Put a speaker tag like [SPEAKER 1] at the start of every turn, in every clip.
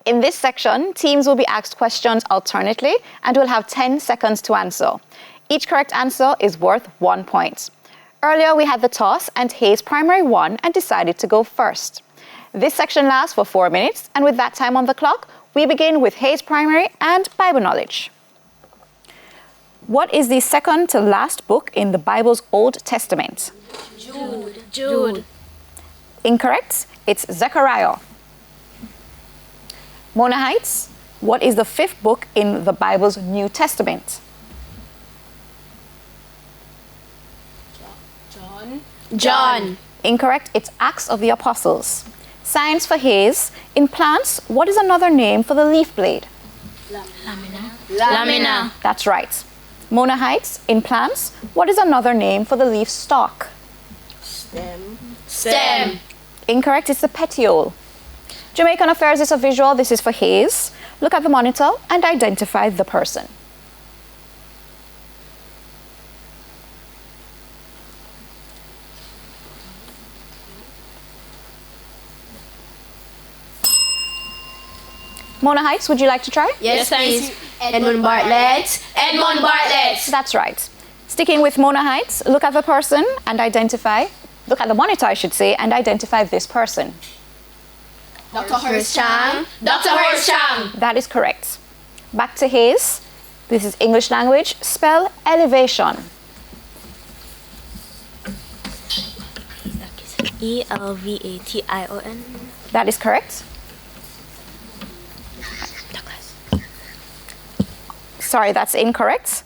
[SPEAKER 1] In this section, teams will be asked questions alternately and will have 10 seconds to answer. Each correct answer is worth 1 point. Earlier, we had the toss and Hayes Primary won and decided to go first. This section lasts for 4 minutes, and with that time on the clock, we begin with Hayes Primary and Bible knowledge. What is the second to last book in the Bible's Old Testament?
[SPEAKER 2] Jude.
[SPEAKER 1] Incorrect. It's Zechariah. Mona Heights, what is the fifth book in the Bible's New Testament?
[SPEAKER 2] John.
[SPEAKER 1] Incorrect. It's Acts of the Apostles. Science for Hayes. In plants, what is another name for the leaf blade?
[SPEAKER 2] Lamina.
[SPEAKER 1] That's right. Mona Heights, in plants, what is another name for the leaf stalk?
[SPEAKER 2] Stem.
[SPEAKER 1] Incorrect. It's the petiole. Jamaican Affairs is a visual. This is for Hayes. Look at the monitor and identify the person. Mona Heights, would you like to try?
[SPEAKER 2] Yes, please. Edmund Bartlett. Edmund Bartlett.
[SPEAKER 1] That's right. Sticking with Mona Heights, look at the person and identify, look at the monitor, I should say, and identify this person.
[SPEAKER 2] Dr. Horace Chang. Dr. Horace Chang.
[SPEAKER 1] That is correct. Back to Hayes. This is English language. Spell elevation.
[SPEAKER 3] Elvation.
[SPEAKER 1] That is correct. Sorry, that's incorrect.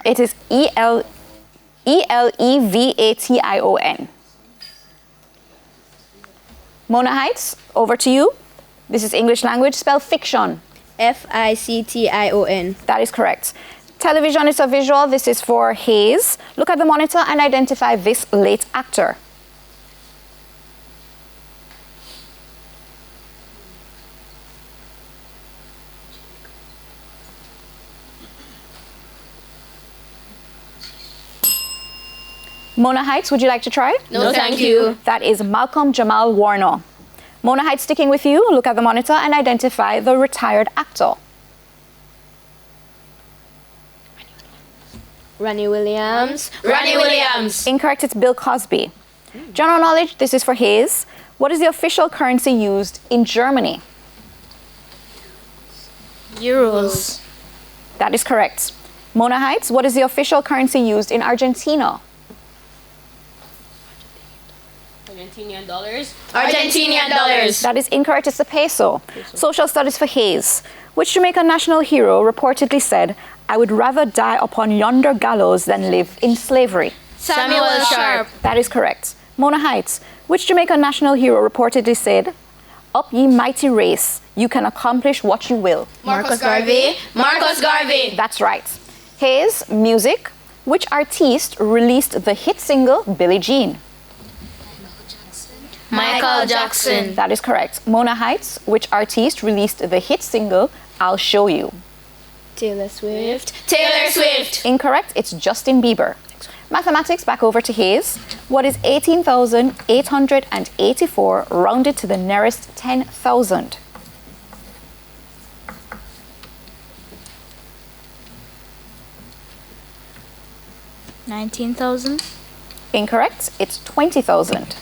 [SPEAKER 1] It is Elevation. Mona Heights, over to you. This is English language. Spell fiction.
[SPEAKER 3] Fiction.
[SPEAKER 1] That is correct. Television is a visual. This is for Hayes. Look at the monitor and identify this late actor. Mona Heights, would you like to try?
[SPEAKER 2] No, thank you.
[SPEAKER 1] That is Malcolm Jamal Warner. Mona Heights, sticking with you, look at the monitor and identify the retired actor.
[SPEAKER 3] Ronnie Williams.
[SPEAKER 2] Ronnie Williams.
[SPEAKER 1] Incorrect, it's Bill Cosby. General knowledge, this is for Hayes. What is the official currency used in Germany?
[SPEAKER 3] Euros.
[SPEAKER 1] That is correct. Mona Heights, what is the official currency used in Argentina?
[SPEAKER 2] Argentinian dollars. Argentinian dollars.
[SPEAKER 1] That is incorrect, it's the peso. Social studies for Hayes. Which Jamaican national hero reportedly said, "I would rather die upon yonder gallows than live in slavery"?
[SPEAKER 2] Samuel Sharp.
[SPEAKER 1] That is correct. Mona Heights. Which Jamaican national hero reportedly said, "Up ye mighty race, you can accomplish what you will"?
[SPEAKER 2] Marcus Garvey. Marcus Garvey.
[SPEAKER 1] That's right. Hayes, music. Which artiste released the hit single Billie Jean?
[SPEAKER 2] Michael Jackson.
[SPEAKER 1] That is correct. Mona Heights. Which artiste released the hit single I'll Show You?
[SPEAKER 3] Taylor Swift.
[SPEAKER 2] Taylor Swift.
[SPEAKER 1] Incorrect. It's Justin Bieber. Mathematics, back over to Hayes. What is 18,884 rounded to the nearest 10,000?
[SPEAKER 3] $19,000.
[SPEAKER 1] Incorrect. It's 20,000.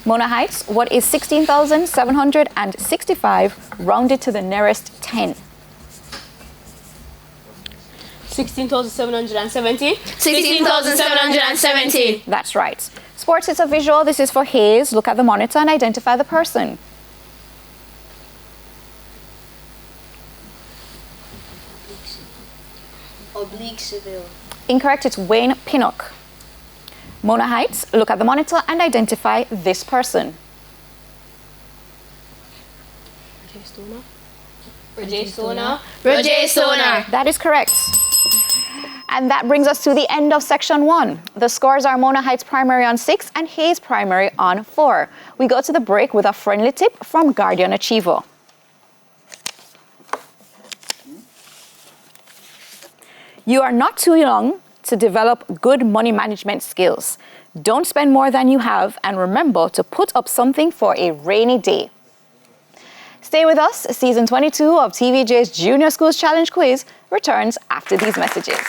[SPEAKER 1] Mona Heights. What is 16,765 rounded to the nearest 10?
[SPEAKER 2] 16,770. 16,770.
[SPEAKER 1] That's right. Sports is a visual. This is for Hayes. Look at the monitor and identify the person.
[SPEAKER 3] Oblique Seville.
[SPEAKER 1] Incorrect. It's Wayne Pinnock. Mona Heights. Look at the monitor and identify this person.
[SPEAKER 2] Roger Stoner. Roger Stoner.
[SPEAKER 1] That is correct. And that brings us to the end of section 1. The scores are Mona Heights Primary on 6 and Hayes Primary on 4. We go to the break with a friendly tip from Guardian Achiever. You are not too young to develop good money management skills. Don't spend more than you have, and remember to put up something for a rainy day. Stay with us. Season 22 of TVJ's Junior Schools Challenge Quiz returns after these messages.